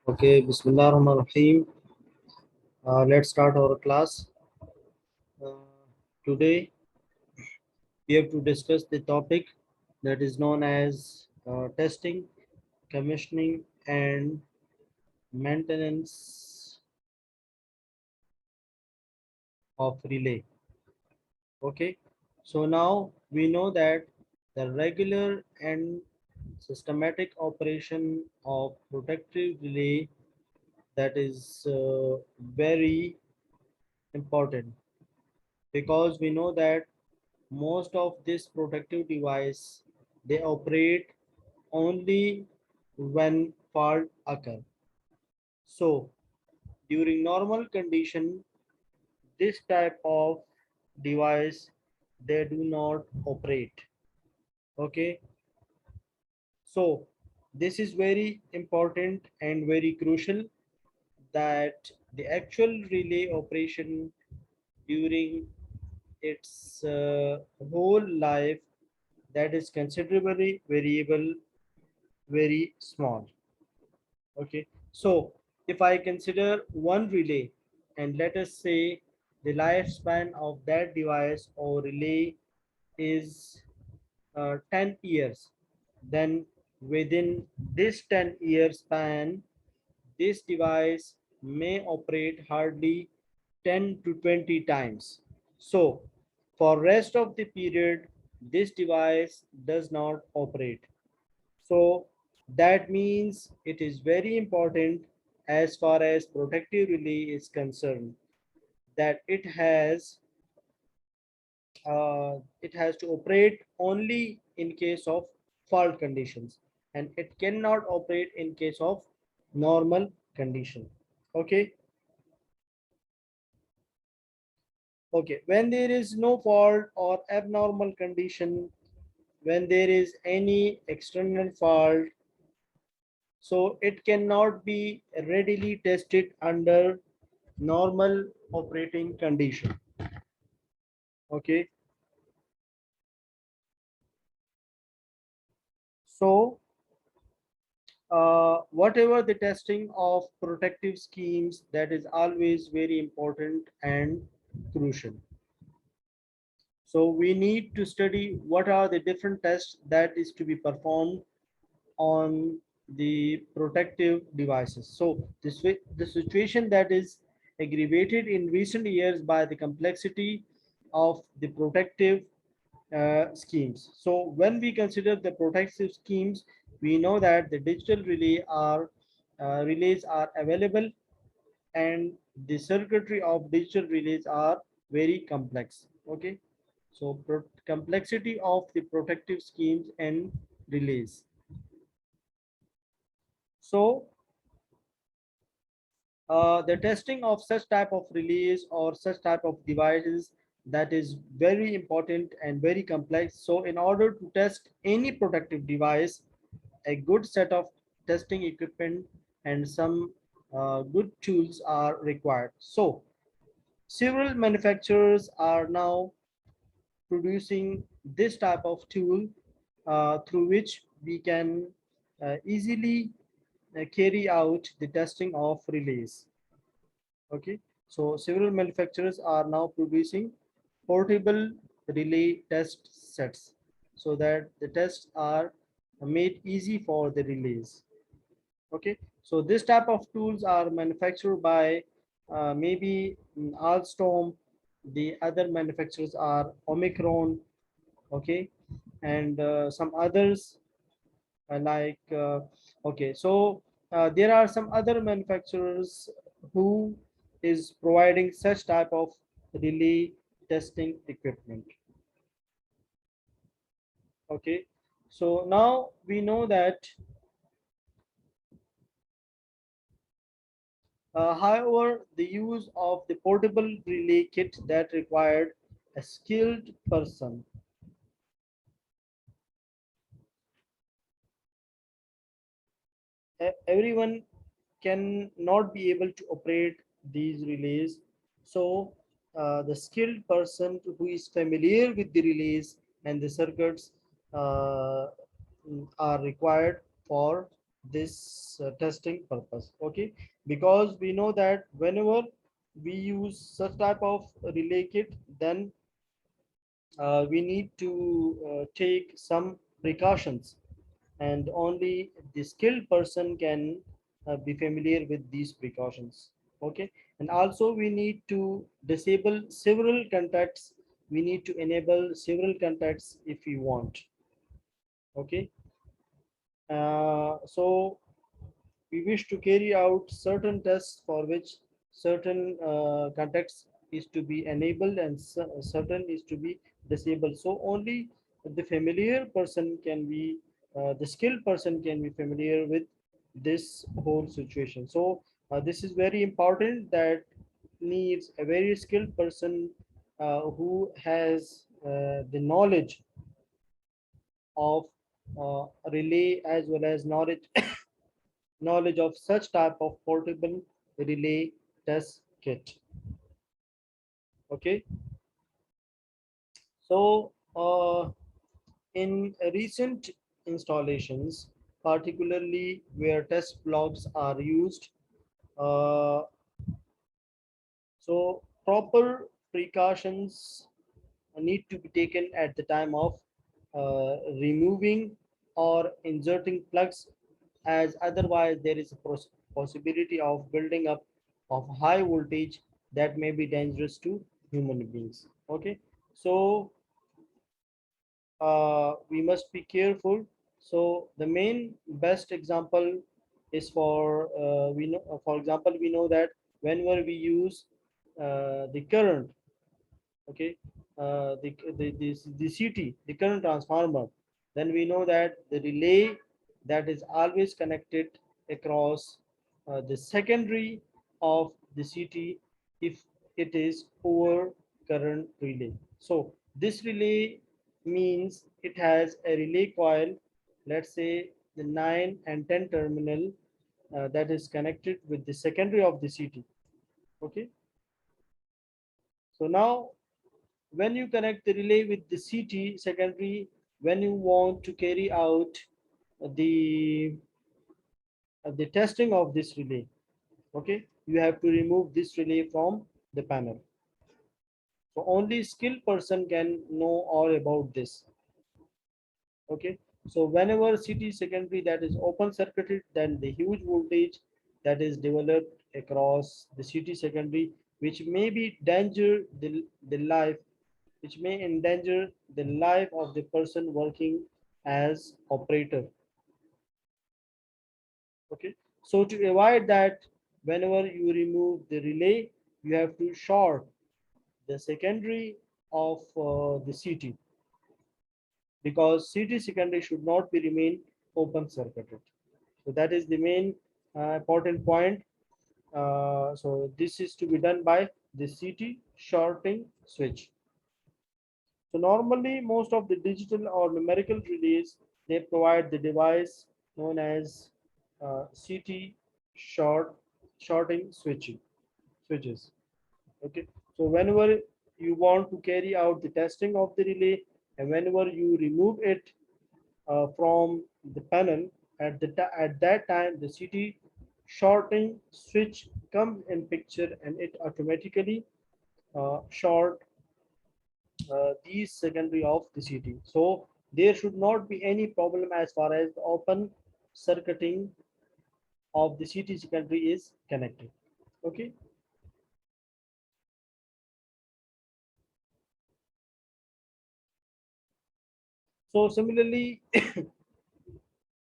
Okay, Bismillahirrahmanirrahim. Let's start our class. Uh, Today, we have to discuss the topic that is known as testing, commissioning, and maintenance of relay. Okay, so now we know that the regular and systematic operation of protective relay that is very important because we know that most of this protective device they operate only when fault occur. So during normal condition, this type of device they do not operate. Okay, so this is very important and very crucial that the actual relay operation during its whole life that is considerably variable, very small. Okay, so if I consider one relay and let us say the lifespan of that device or relay is 10 years, then within this 10-year span this device may operate hardly 10 to 20 times. So for rest of the period this device does not operate. So that means it is very important as far as protective relay is concerned that it has to operate only in case of fault conditions and it cannot operate in case of normal condition. Okay. Okay, when there is no fault or abnormal condition, when there is any external fault, so it cannot be readily tested under normal operating condition. Okay, so whatever the testing of protective schemes, that is always very important and crucial. So we need to study what are the different tests that is to be performed on the protective devices. So the situation that is aggravated in recent years by the complexity of the protective schemes. So when we consider the protective schemes, we know that the digital relays are available and the circuitry of digital relays are very complex. Okay, so complexity of the protective schemes and relays. So the testing of such type of relays or such type of devices that is very important and very complex. So in order to test any protective device, a good set of testing equipment and some good tools are required. So several manufacturers are now producing this type of tool through which we can easily carry out the testing of relays. Okay, so several manufacturers are now producing portable relay test sets so that the tests are made easy for the relays. Okay, so this type of tools are manufactured by maybe Alstom. The other manufacturers are Omicron. Okay, and some others like okay, so there are some other manufacturers who is providing such type of relay testing equipment. Okay, so now we know that however the use of the portable relay kit that required a skilled person. Everyone can not be able to operate these relays. So the skilled person who is familiar with the relays and the circuits uh, are required for this testing purpose. Okay, because we know that whenever we use such type of relay kit, then we need to take some precautions, and only the skilled person can be familiar with these precautions. Okay, and also we need to disable several contacts, we need to enable several contacts if we want. Okay, so we wish to carry out certain tests for which certain contexts is to be enabled and certain is to be disabled. So only the familiar person can be, the skilled person can be familiar with this whole situation. So this is very important, that needs a very skilled person who has the knowledge of relay as well as knowledge of such type of portable relay test kit. Okay, so in recent installations, particularly where test blocks are used, uh, so proper precautions need to be taken at the time of removing or inserting plugs, as otherwise there is a possibility of building up of high voltage that may be dangerous to human beings. Okay, so we must be careful. So the main best example is for we know, for example, we know that whenever we use the current, okay, the CT, the current transformer, then we know that the relay that is always connected across the secondary of the CT, if it is over current relay. So this relay means it has a relay coil, let's say the 9 and 10 terminal, that is connected with the secondary of the CT. Okay, so now when you connect the relay with the CT secondary, when you want to carry out the the testing of this relay, okay, you have to remove this relay from the panel. So only skilled person can know all about this. Okay, so whenever CT secondary that is open circuited, then the huge voltage that is developed across the CT secondary, which may be danger the life, which may endanger the life of the person working as operator. Okay, so to avoid that, whenever you remove the relay, you have to short the secondary of the CT, because CT secondary should not be remain open circuited. So that is the main important point. So this is to be done by the CT shorting switch. So normally most of the digital or numerical relays, they provide the device known as CT shorting switches. Okay. So whenever you want to carry out the testing of the relay, and whenever you remove it from the panel, at that time the CT shorting switch comes in picture, and it automatically short these secondary of the CT. So there should not be any problem as far as the open circuiting of the CT secondary is connected. Okay. So similarly,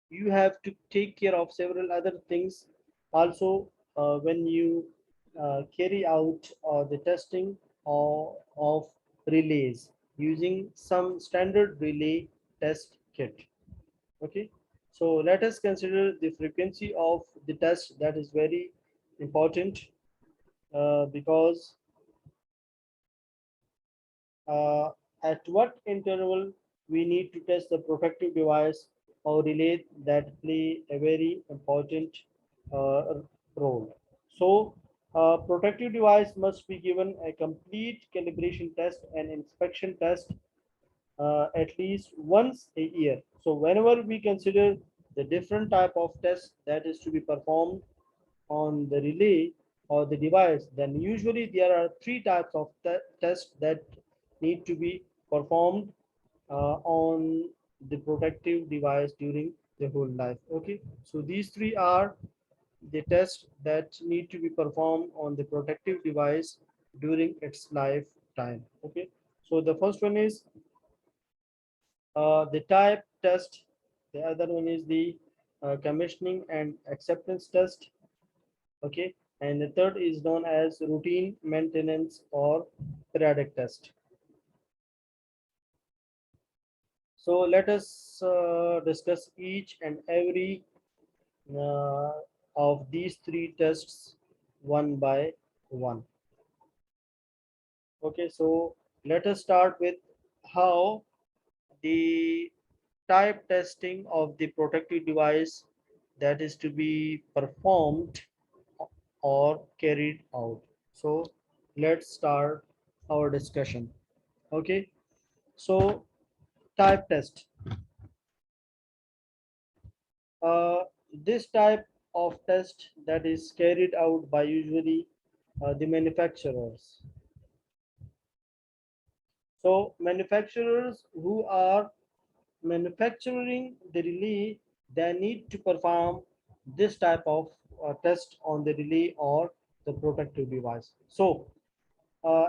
you have to take care of several other things also when you carry out the testing of relays using some standard relay test kit. Okay, so let us consider the frequency of the test. That is very important because uh, at what interval we need to test the protective device or relay, that play a very important uh, role. So protective device must be given a complete calibration test and inspection test at least once a year. So whenever we consider the different type of test that is to be performed on the relay or the device, then usually there are three types of tests that need to be performed on the protective device during the whole life. Okay, so these three are the tests that need to be performed on the protective device during its lifetime. Okay, so the first one is the type test, the other one is the commissioning and acceptance test. Okay, and the third is known as routine maintenance or periodic test. So let us discuss each and every uh, of these three tests one by one. Okay, so let us start with how the type testing of the protective device that is to be performed or carried out. So let's start our discussion. Okay, so type test. Uh, this type of test that is carried out by usually the manufacturers. So manufacturers who are manufacturing the relay, they need to perform this type of test on the relay or the protective device. So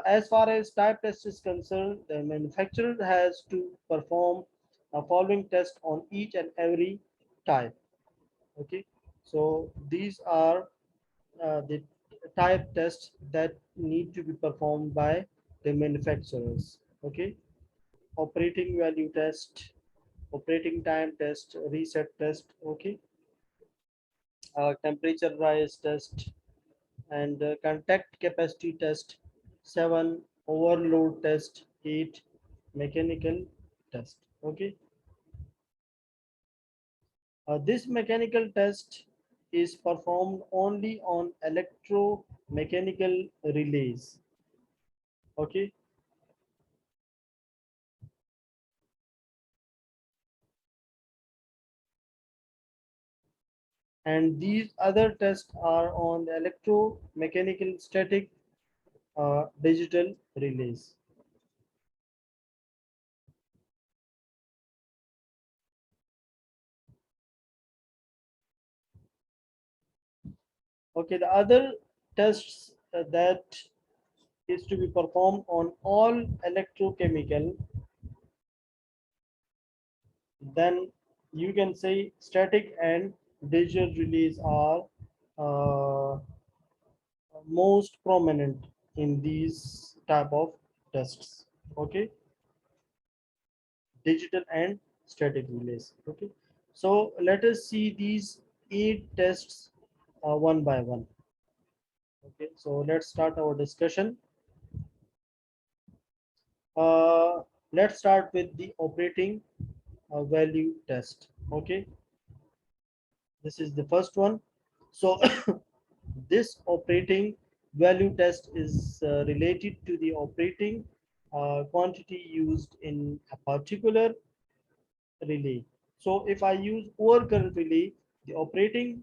as far as type test is concerned, the manufacturer has to perform a following test on each and every type. Okay, so these are the type tests that need to be performed by the manufacturers. Okay, operating value test, operating time test, reset test. Okay, temperature rise test, and contact capacity test. 7, overload test. 8, mechanical test. Okay, this mechanical test is performed only on electromechanical relays. Okay, and these other tests are on the electromechanical static digital relays. Okay, the other tests that is to be performed on all electrochemical, then you can say static and digital relays are uh, most prominent in these type of tests. Okay, digital and static relays. Okay, so let us see these 8 tests one by one. Okay, so let's start our discussion. uh, let's start with the operating value test. Okay, this is the first one. So this operating value test is related to the operating quantity used in a particular relay. So if I use overcurrent relay, the operating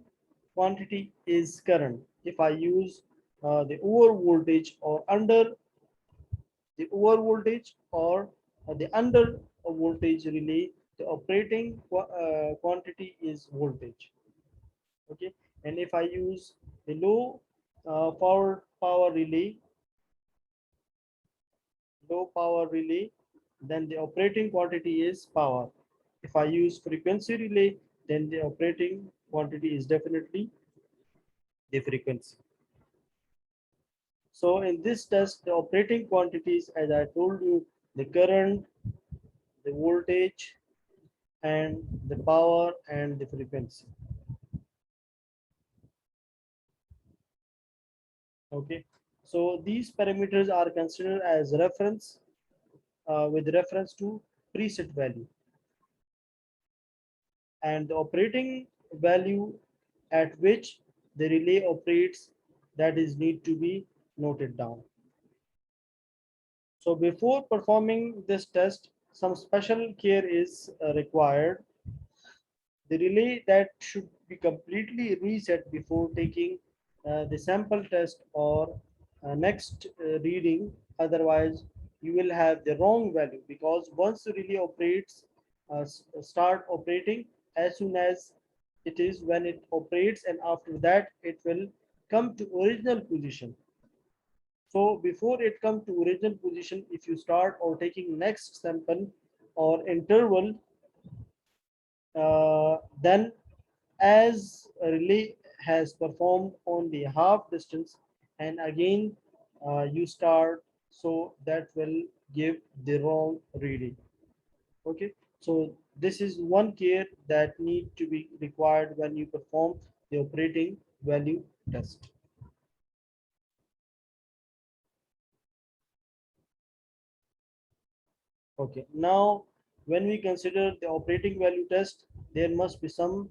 quantity is current. If I use the over voltage or under the over voltage or the under voltage relay, the operating quantity is voltage. Okay, and if I use the low power relay, then the operating quantity is power. If I use frequency relay, then the operating quantity is definitely the frequency. So in this test, the operating quantities, as I told you, the current, the voltage, and the power and the frequency. Okay, so these parameters are considered as reference with reference to preset value, and the operating value at which the relay operates, that is need to be noted down. So before performing this test, some special care is required. The relay that should be completely reset before taking the sample test or next reading. Otherwise, you will have the wrong value, because once the relay operates, start operating as soon as it is when it operates, and after that it will come to original position. So before it come to original position, if you start or taking next sample or interval, then as a relay has performed only half distance, and again you start, so that will give the wrong reading. Okay, so this is one care that need to be required when you perform the operating value test. Okay, now when we consider the operating value test, there must be some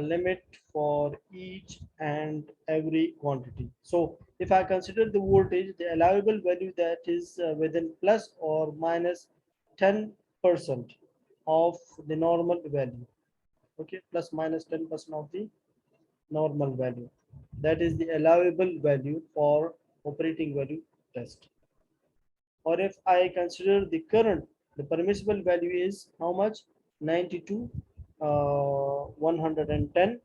limit for each and every quantity. So if I consider the voltage, the allowable value that is within plus or minus 10% of the normal value. Okay, plus minus 10% of the normal value. That is the allowable value for operating value test. Or if I consider the current, the permissible value is how much? 92, 110%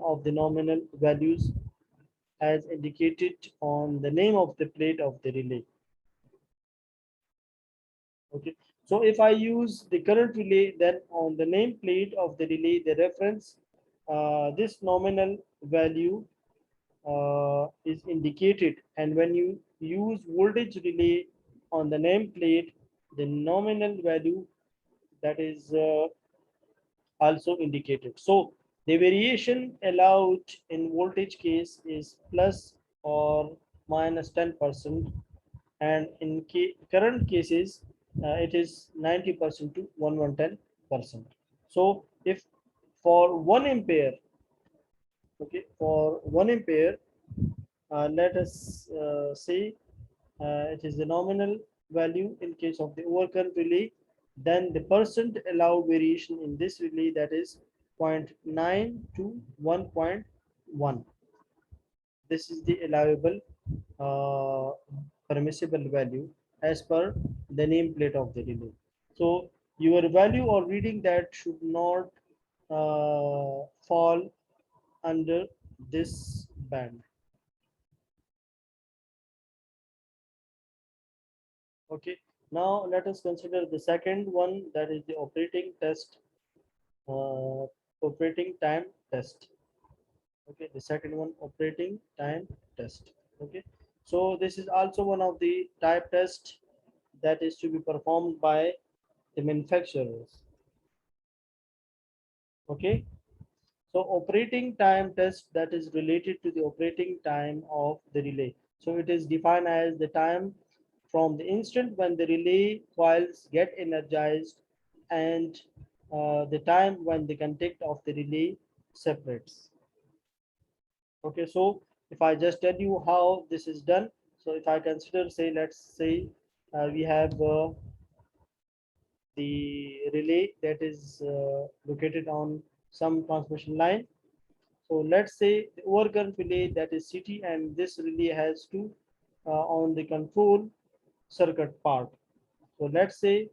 of the nominal values as indicated on the name of the plate of the relay. Okay, so if I use the current relay, then on the name plate of the relay, the reference, this nominal value is indicated, and when you use voltage relay on the nameplate, the nominal value that is also indicated. So the variation allowed in voltage case is plus or minus 10%, and in current cases it is 90% to 110%. So if for 1 ampere, okay, for 1 ampere, let us say it is the nominal value in case of the overcurrent relay, then the percent allowed variation in this relay, that is zero point 0.9 to 1.1. This is the allowable permissible value as per the nameplate of the relay. So your value or reading that should not fall under this band. Okay, now let us consider the second one, that is the operating test, operating time test. Okay, the second one, operating time test. Okay, so this is also one of the type test that is to be performed by the manufacturers. Okay, so operating time test, that is related to the operating time of the relay. So it is defined as the time from the instant when the relay coils get energized, and the time when the contact of the relay separates. Okay, so if I just tell you how this is done, so if I consider, say, let's say we have the relay that is located on some transmission line. So let's say the overcurrent relay, that is CT, and this relay has two on the control circuit part. So let's say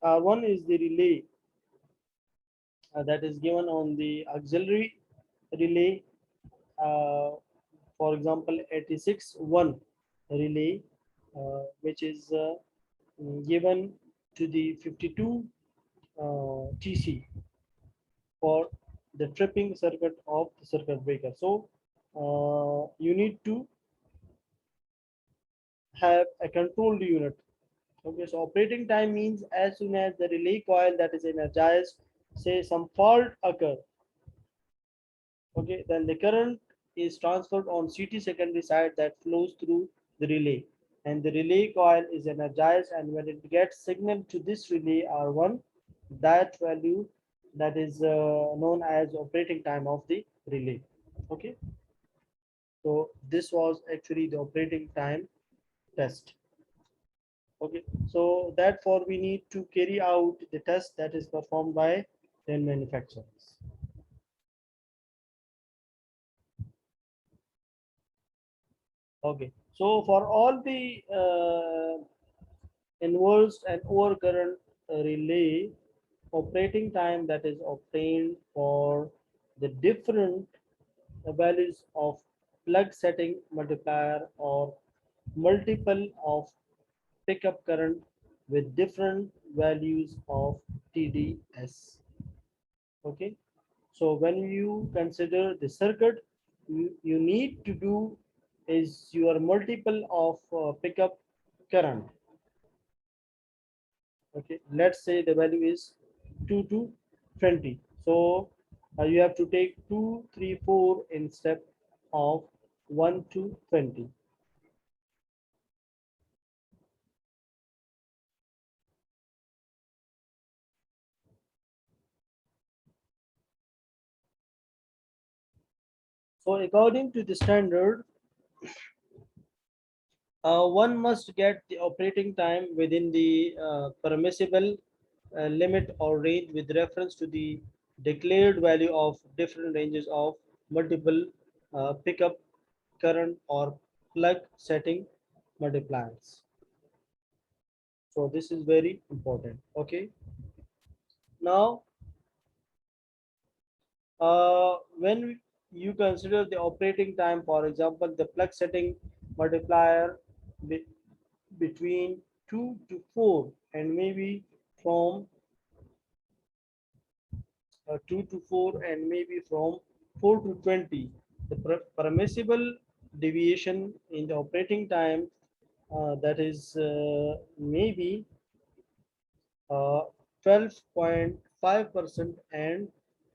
one is the relay that is given on the auxiliary relay, uh, for example 86.1 relay, which is given to the 52 TC for the tripping circuit of the circuit breaker. So you need to have a controlled unit. Okay, so operating time means as soon as the relay coil that is energized, say some fault occur, okay, then the current is transferred on CT secondary side that flows through the relay, and the relay coil is energized, and when it gets signal to this relay R1, that value, that is known as operating time of the relay. Okay, so this was actually the operating time test. Okay, so therefore we need to carry out the test that is performed by than manufacturers. Okay, so for all the inverse and overcurrent relay, operating time that is obtained for the different values of plug setting multiplier or multiple of pickup current with different values of TDS. Okay, so when you consider the circuit, you need to do is your multiple of pickup current. Okay, let's say the value is 2 to 20. So you have to take 2, 3, 4 in step of 1 to 20. So according to the standard, one must get the operating time within the permissible limit or range with reference to the declared value of different ranges of multiple pickup current or plug setting multipliers. So this is very important. Okay, now when you consider the operating time, for example, the plug setting multiplier be, between 2 to 4 and maybe from 2 to 4 and maybe from 4 to 20, the permissible deviation in the operating time that is maybe 12.5% and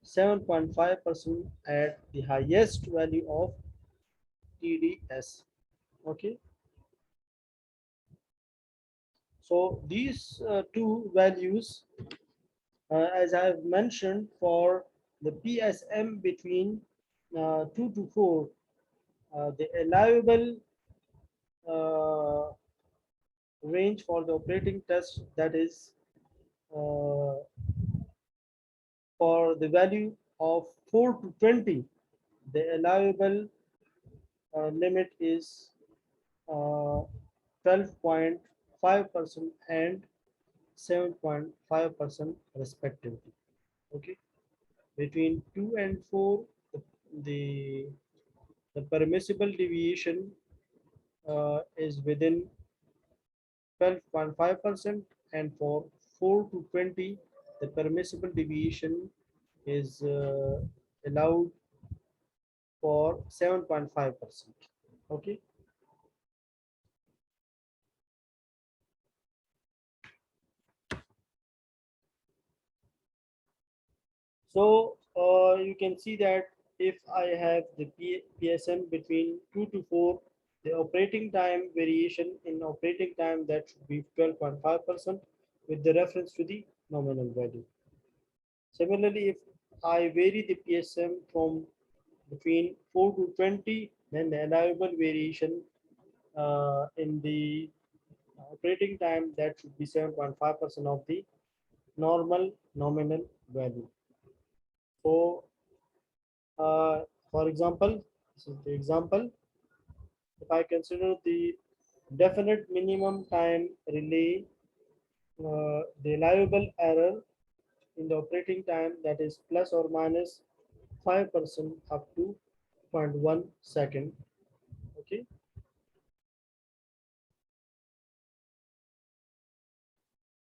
7.5% at the highest value of TDS. Okay, so these two values, as I have mentioned, for the PSM between 2 to 4, the allowable uh, range for the operating test, that is uh, for the value of 4 to 20, the allowable limit is 12.5% and 7.5% respectively. Okay, between 2 and 4, the, the permissible deviation is within 12.5%, and for 4 to 20, the permissible deviation is allowed for 7.5%. Okay, so you can see that if I have the PSM between 2 to 4, the operating time variation in operating time, that should be 12.5% with the reference to the nominal value. Similarly, if I vary the PSM from between 4 to 20, then the allowable variation in the operating time, that should be 7.5% of the normal nominal value. So, for example, this is the example. If I consider the definite minimum time relay, the allowable error in the operating time, that is plus or minus 5% up to zero point 0.1 second. Okay,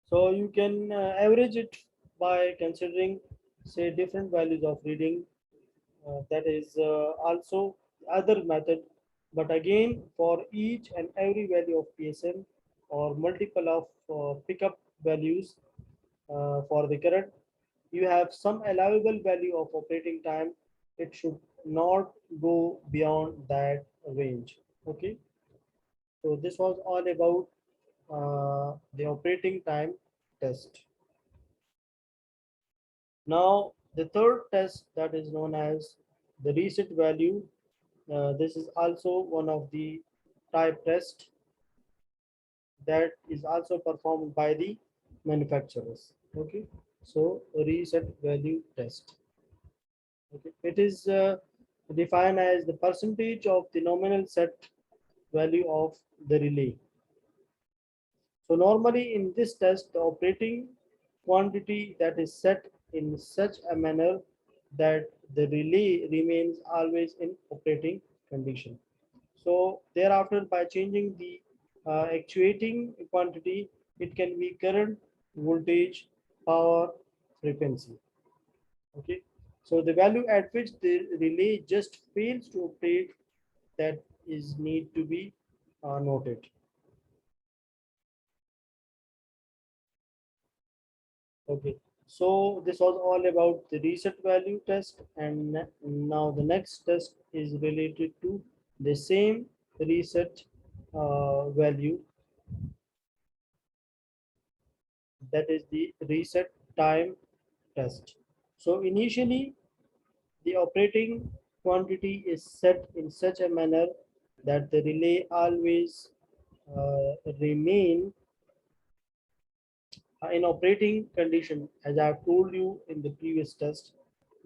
so you can average it by considering, say, different values of reading. That is also other method, but again, for each and every value of PSM or multiple of pickup values for the current, you have some allowable value of operating time. It should not go beyond that range. Okay, so this was all about the operating time test. Now, the third test, that is known as the reset value. This is also one of the type test that is also performed by the manufacturers. Okay. So reset value test. Okay. It is defined as the percentage of the nominal set value of the relay. So normally in this test, the operating quantity that is set in such a manner that the relay remains always in operating condition. So thereafter, by changing the actuating quantity, it can be current, voltage, power, frequency. Okay. So the value at which the relay just fails to operate, that is need to be noted. Okay, so this was all about the reset value test, and now the next test is related to the same reset value, that is the reset time test. So initially, the operating quantity is set in such a manner that the relay always remain in operating condition, as I have told you in the previous test,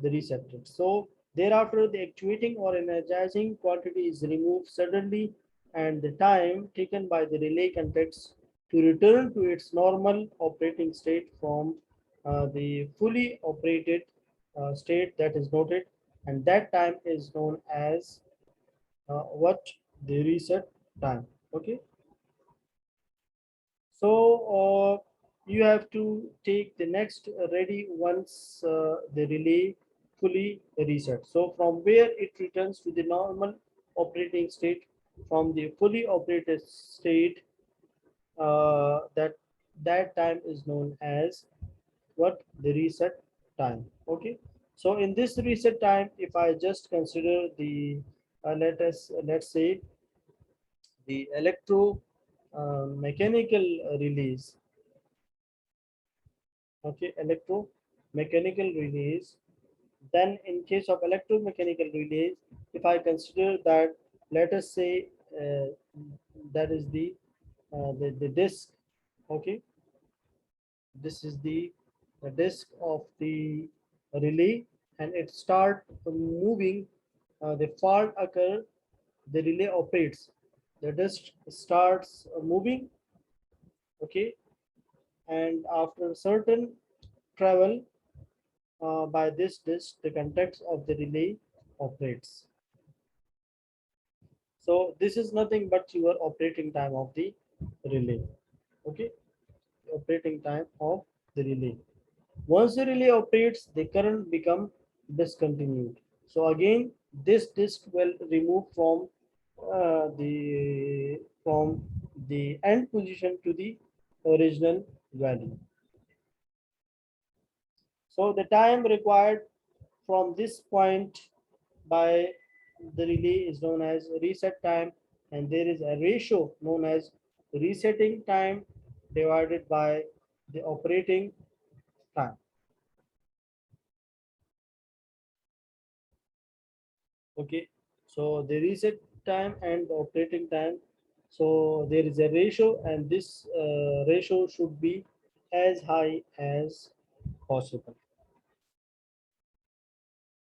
the receptor. So thereafter, the actuating or energizing quantity is removed suddenly, and the time taken by the relay contacts to return to its normal operating state from the fully operated state that is noted, and that time is known as what, the reset time. Okay. So you have to take the next ready once the relay fully reset. So from where it returns to the normal operating state, from the fully operated state, that time is known as what, the reset time. Okay. So in this reset time, if I just consider the let's say the electro mechanical release. Okay, electromechanical relays. Then in case of electromechanical relays, if I consider that, let us say that is the disk. Okay, this is the disk of the relay, and it start moving. The fault occur, the relay operates, the disk starts moving. Okay, and after certain travel by this disk, the context of the relay operates. So this is nothing but your operating time of the relay. Okay, operating time of the relay. Once the relay operates, the current become discontinued. So again, this disk will remove from the end position to the original value. So the time required from this point by the relay is known as reset time, and there is a ratio known as resetting time divided by the operating time. Okay, so the reset time and the operating time, so there is a ratio, and this ratio should be as high as possible.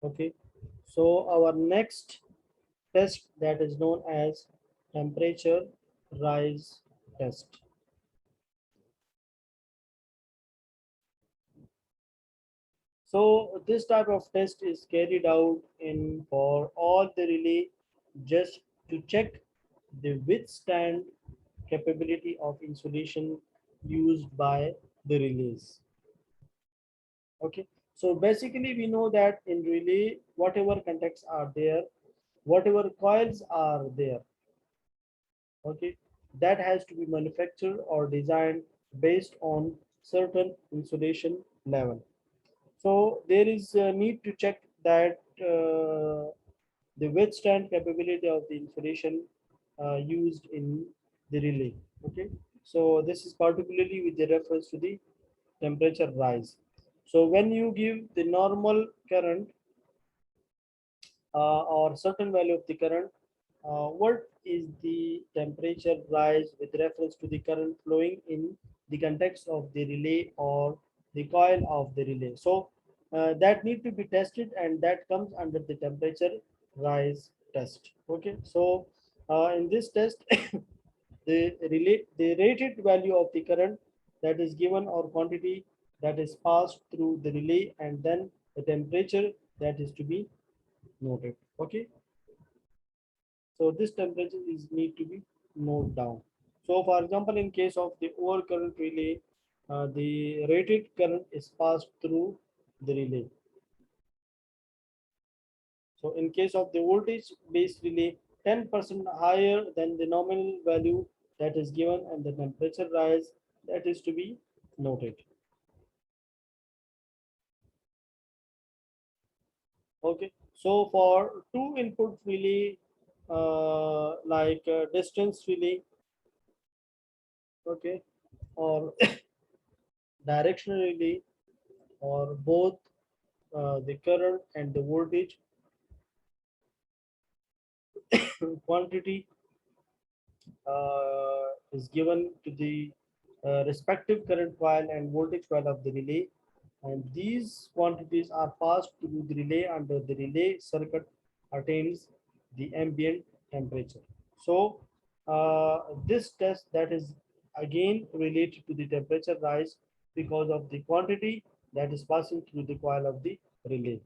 Okay, so our next test, that is known as temperature rise test. So this type of test is carried out in for all the relay, just to check the withstand capability of insulation used by the relays. Okay, so basically we know that in relay, whatever contacts are there, whatever coils are there, okay, that has to be manufactured or designed based on certain insulation level. So there is a need to check that the withstand capability of the insulation used in the relay. Okay, so this is particularly with the reference to the temperature rise. So when you give the normal current or certain value of the current, what is the temperature rise with reference to the current flowing in the context of the relay or the coil of the relay. So that need to be tested, and that comes under the temperature rise test. Okay, so in this test, the rated value of the current that is given or quantity that is passed through the relay, and then the temperature that is to be noted. Okay, so this temperature is need to be noted down. So for example, in case of the overcurrent relay, the rated current is passed through the relay. So in case of the voltage based relay, 10% higher than the nominal value that is given, and the temperature rise that is to be noted. Okay, so for two input relay, like distance relay, okay, or directional relay, or both the current and the voltage quantity is given to the respective current coil and voltage coil of the relay, and these quantities are passed through the relay under the relay circuit attains the ambient temperature. So this test that is again related to the temperature rise because of the quantity that is passing through the coil of the relay.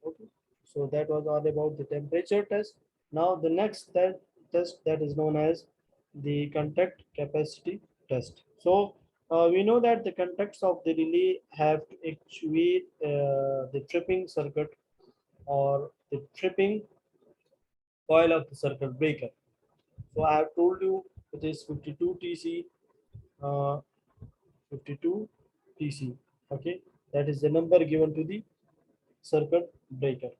Okay, so that was all about the temperature test. Now the next test that is known as the contact capacity test. So we know that the contacts of the relay have to actuate the tripping circuit or the tripping coil of the circuit breaker. So I have told you it is 52 TC, uh, 52 TC. Okay, that is the number given to the circuit breaker.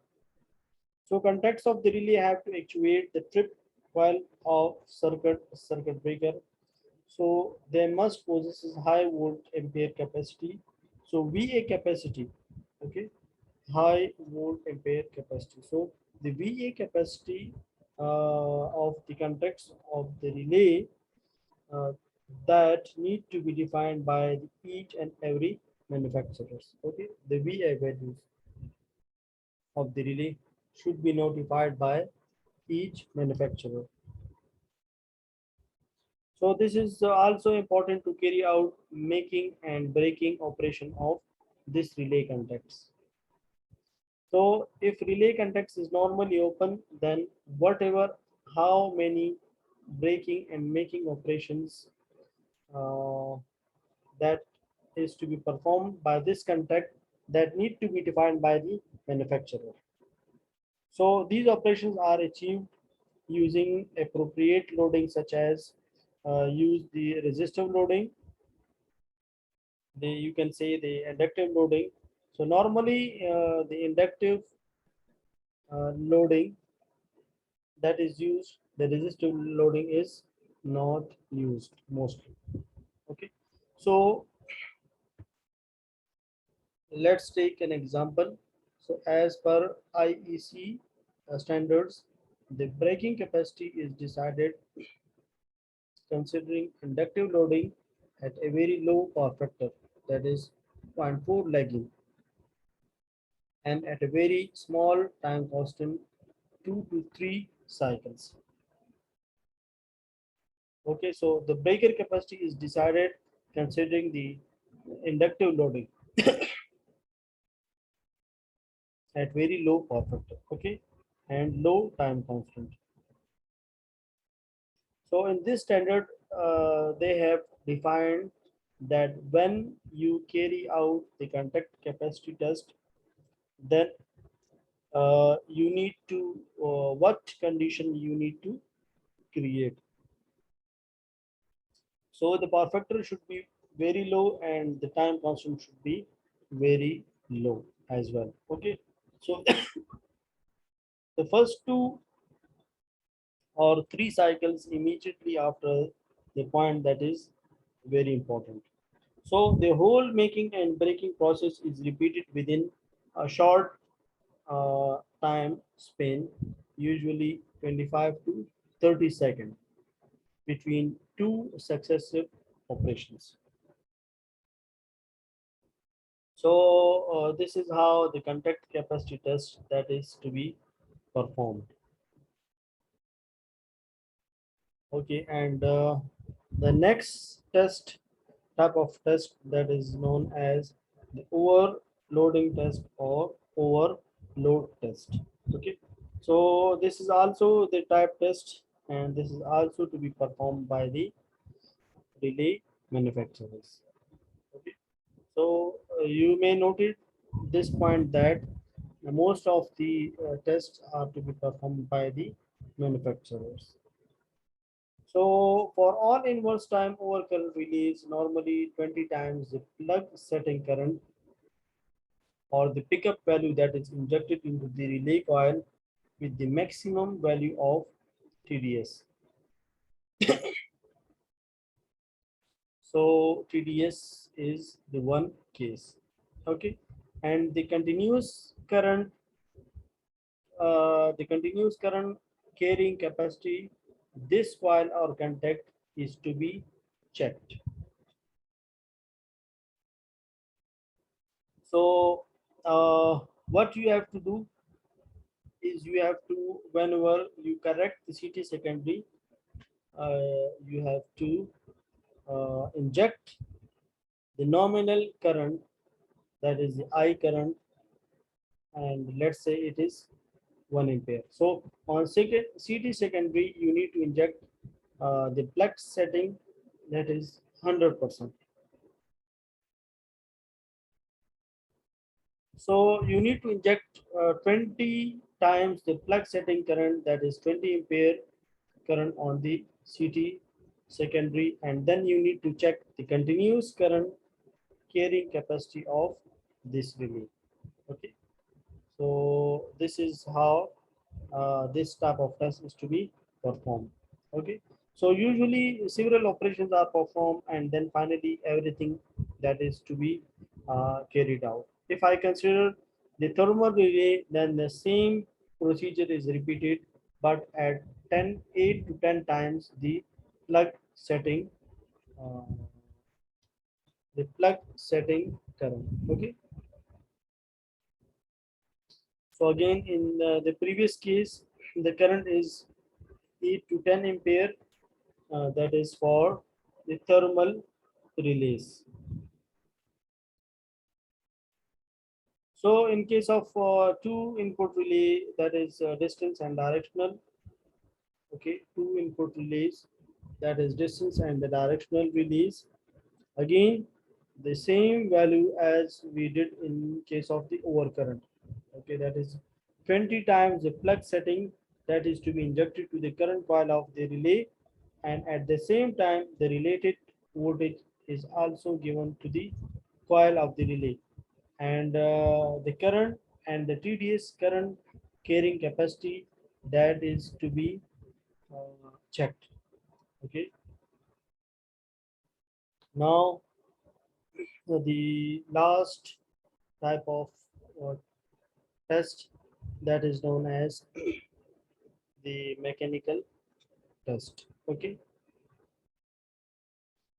So contacts of the relay have to actuate the trip coil of circuit breaker. So they must possess high volt ampere capacity. So VA capacity, okay, high volt ampere capacity. So the VA capacity of the contacts of the relay uh, that need to be defined by each and every manufacturers. Okay, the VA values of the relay should be notified by each manufacturer. So this is also important to carry out making and breaking operation of this relay contacts. So if relay contacts is normally open, then whatever how many breaking and making operations uh, that is to be performed by this contact that need to be defined by the manufacturer. So these operations are achieved using appropriate loading, such as use the resistive loading, the you can say the inductive loading. So normally the inductive loading that is used, the resistive loading is not used mostly. Okay, so let's take an example. So as per IEC standards, the braking capacity is decided considering inductive loading at a very low power factor, that is 0.4 lagging, and at a very small time constant, 2 to 3 cycles. Okay, so the breaker capacity is decided considering the inductive loading at very low power factor, okay, and low time constant. So in this standard, they have defined that when you carry out the contact capacity test, then you need to what condition you need to create. So the power factor should be very low and the time constant should be very low as well. Okay, so the first 2 or 3 cycles immediately after the point that is very important. So the whole making and breaking process is repeated within a short time span, usually 25 to 30 seconds between 2 successive operations. So this is how the contact capacity test that is to be performed. Okay, and the next test type of test that is known as the overloading test or overload test. Okay, so this is also the type test, and this is also to be performed by the relay manufacturers. Okay, so you may notice this point that most of the tests are to be performed by the manufacturers. So for all inverse time over current release, normally 20 times the plug setting current or the pickup value that is injected into the relay coil with the maximum value of TDS. So TDS is the one case. Okay, and the continuous current carrying capacity, this coil or contact is to be checked. So what you have to do is you have to, whenever you correct the CT secondary, you have to inject the nominal current, that is the I current, and let's say it is 1 ampere. So on second CT secondary, you need to inject the plug setting that is 100%. So you need to inject 20 times the plug setting current, that is 20 ampere current on the CT secondary, and then you need to check the continuous current carrying capacity of this relay. Okay, so this is how this type of test is to be performed. Okay, so usually several operations are performed and then finally everything that is to be carried out. If I consider the thermal relay, then the same procedure is repeated but at 8 to 10 times the plug setting uh, current. Okay, so again in the previous case the current is 8 to 10 ampere, that is for the thermal relays. So in case of two input relay, that is distance and directional. Okay, two input relays, that is distance and the directional relays. Again, the same value as we did in case of the overcurrent. Okay, that is 20 times the plug setting that is to be injected to the current coil of the relay, and at the same time the related voltage is also given to the coil of the relay, and the current and the TDS current carrying capacity that is to be checked. Okay, now the last type of uh, test that is known as the mechanical test. Okay,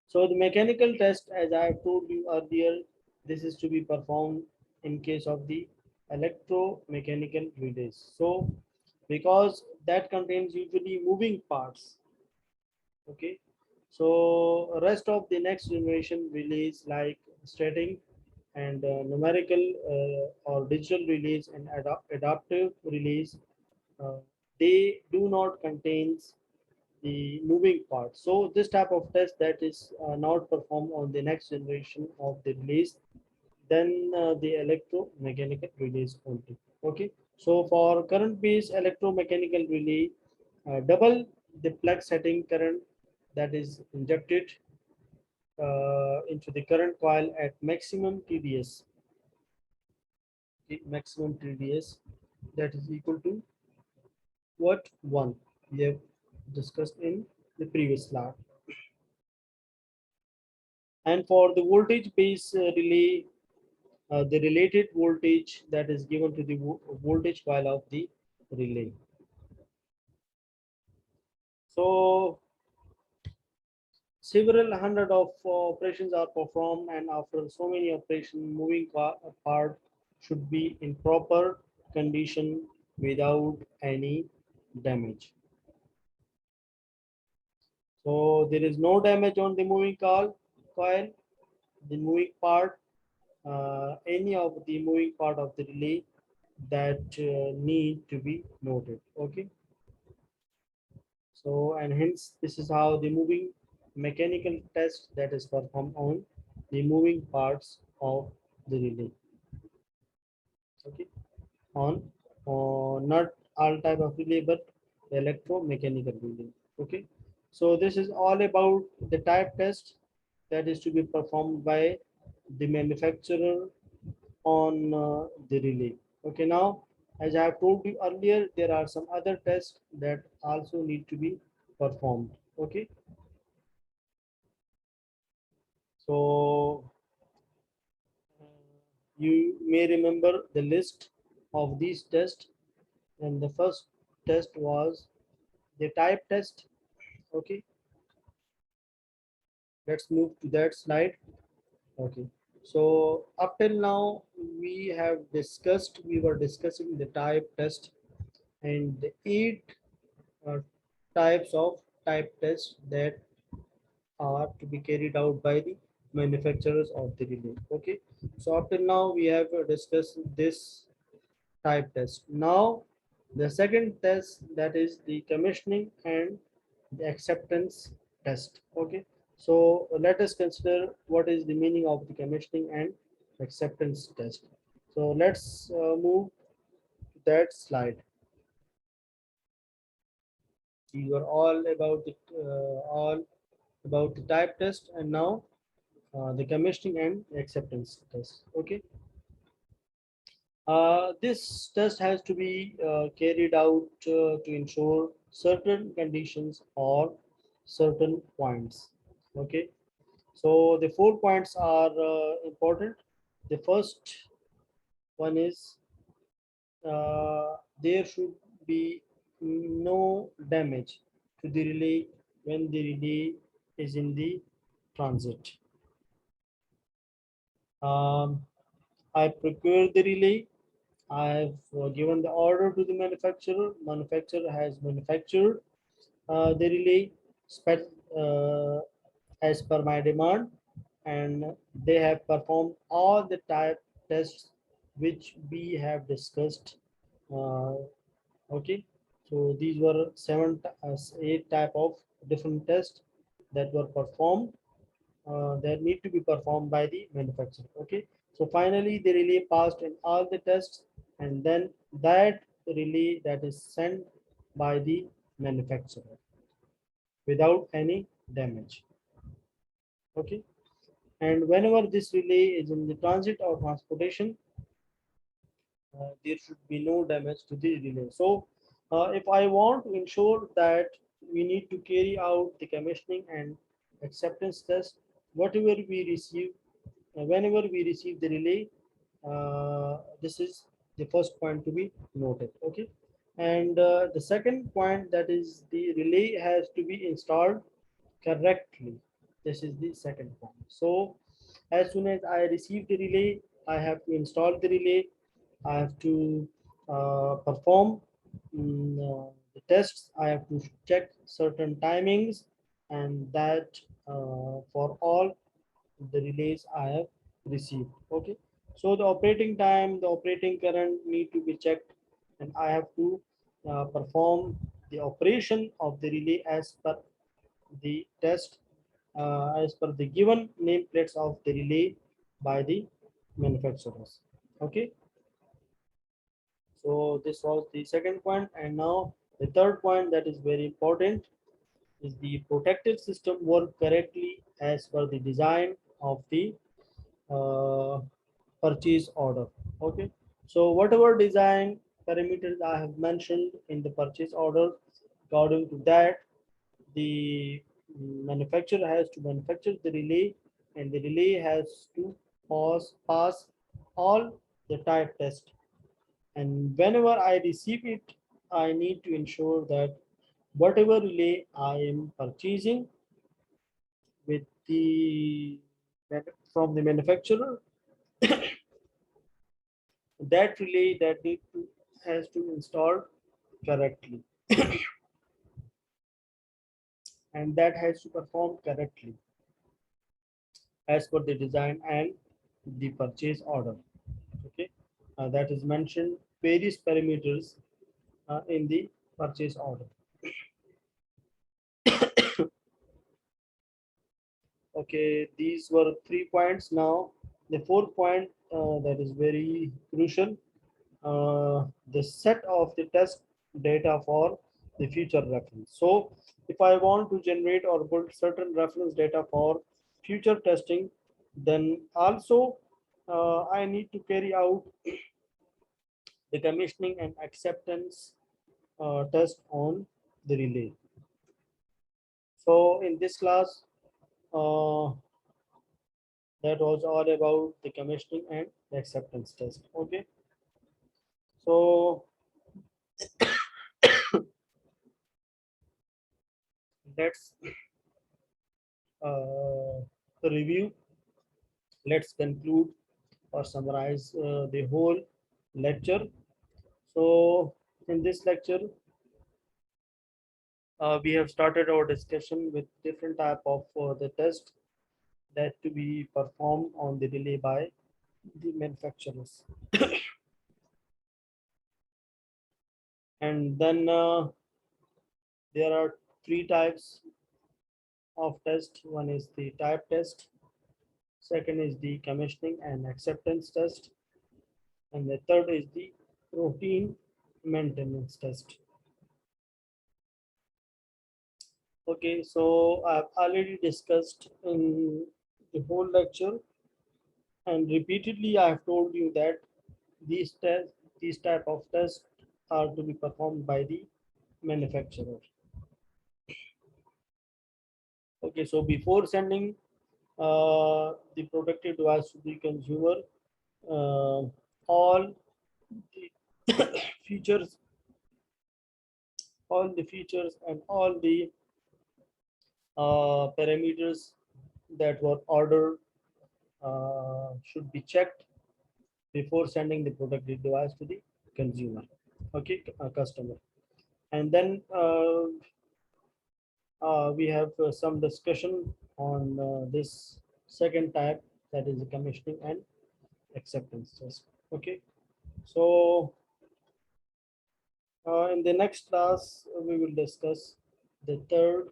so the mechanical test, as I have told you earlier, this is to be performed in case of the electromechanical relays. So because that contains usually moving parts. Okay, so rest of the next generation relays like static and numerical or digital relays and adaptive relays, uh, they do not contain the moving parts. So this type of test that is not performed on the next generation of the relays, then the electromechanical relays only. Okay, so for current based electromechanical relay, double the plug setting current that is injected into the current coil at maximum TDS. The maximum TDS that is equal to what, 1 we have discussed in the previous slide. And for the voltage base relay, the related voltage that is given to the voltage coil of the relay. So Several hundred of operations are performed, and after so many operations, moving part should be in proper condition without any damage. So there is no damage on the moving coil, the moving part, any of the moving part of the relay that need to be noted. Okay. So, and hence this is how the moving mechanical test that is performed on the moving parts of the relay. Okay, on not all type of relay, but electromechanical relay. Okay, so this is all about the type test that is to be performed by the manufacturer on the relay. Okay, now as I have told you earlier, there are some other tests that also need to be performed. Okay, so you may remember the list of these tests, and the first test was the type test. Okay, let's move to that slide. Okay, so up till now we were discussing the type test and the eight uh, types of type tests that are to be carried out by the manufacturers of the relay. Okay, so up till now we have discussed this type test. Now the second test, that is the commissioning and the acceptance test. Okay, so let us consider what is the meaning of the commissioning and acceptance test. So let's move to that slide. These are all about the type test, and now the commissioning and acceptance test. Okay, this test has to be carried out to ensure certain conditions or certain points. Okay, so the 4 points are important. The first one is there should be no damage to the relay when the relay is in the transit. Um, I procure the relay. I have given the order to the manufacturer. Manufacturer has manufactured the relay spec as per my demand, and they have performed all the type tests which we have discussed. Uh, okay, so these were eight type of different tests that were performed, that need to be performed by the manufacturer. Okay, so finally the relay passed in all the tests, and then that relay that is sent by the manufacturer without any damage. Okay, and whenever this relay is in the transit or transportation, there should be no damage to the relay. So if I want to ensure that we need to carry out the commissioning and acceptance test, whatever we receive, whenever we receive the relay, this is the first point to be noted. Okay, and the second point, that is the relay has to be installed correctly. This is the second point. So as soon as I receive the relay, I have to install the relay. I have to perform the tests. I have to check certain timings, and that for all the relays I have received. Okay, so the operating time, the operating current need to be checked, and I have to perform the operation of the relay as per the test, as per the given nameplates of the relay by the manufacturers. Okay, so this was the second point, and now the third point that is very important is the protective system work correctly as per the design of the uh, purchase order. Okay, so whatever design parameters I have mentioned in the purchase order, according to that, the manufacturer has to manufacture the relay, and the relay has to pass all the type test. And whenever I receive it, I need to ensure that whatever relay I am purchasing, the from the manufacturer, that relay that need to has to install correctly, and that has to perform correctly as per the design and the purchase order. Okay, that is mentioned various parameters in the purchase order. Okay, these were 3 points. Now the fourth point that is very crucial, the set of the test data for the future reference. So if I want to generate or build certain reference data for future testing, then also I need to carry out the commissioning and acceptance test on the relay. So in this class, uh, that was all about the commissioning and the acceptance test. Okay, so let's review. Let's conclude or summarize the whole lecture. So in this lecture, we have started our discussion with different type of the test that to be performed on the relay by the manufacturers. And then there are three types of test. One is the type test, second is the commissioning and acceptance test, and the third is the routine maintenance test. Okay, so I've already discussed in the whole lecture, and repeatedly I have told you that these tests, these type of tests are to be performed by the manufacturer. Okay, so before sending the protective device to the consumer, uh, all the features, all the features and all the parameters that were ordered should be checked before sending the protective device to the consumer, okay, customer. And then we have some discussion on this second type, that is the commissioning and acceptance test. Okay, so in the next class we will discuss the third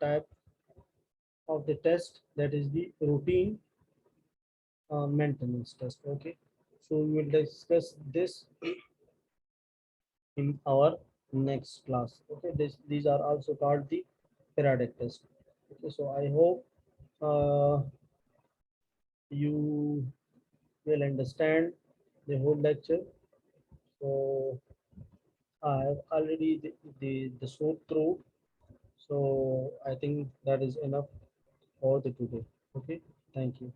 type of the test, that is the routine maintenance test. Okay, so we will discuss this in our next class. Okay, these are also called the periodic test. Okay, so I hope uh, you will understand the whole lecture. So I have already the sore throat, so I think that is enough for the today. Okay, thank you.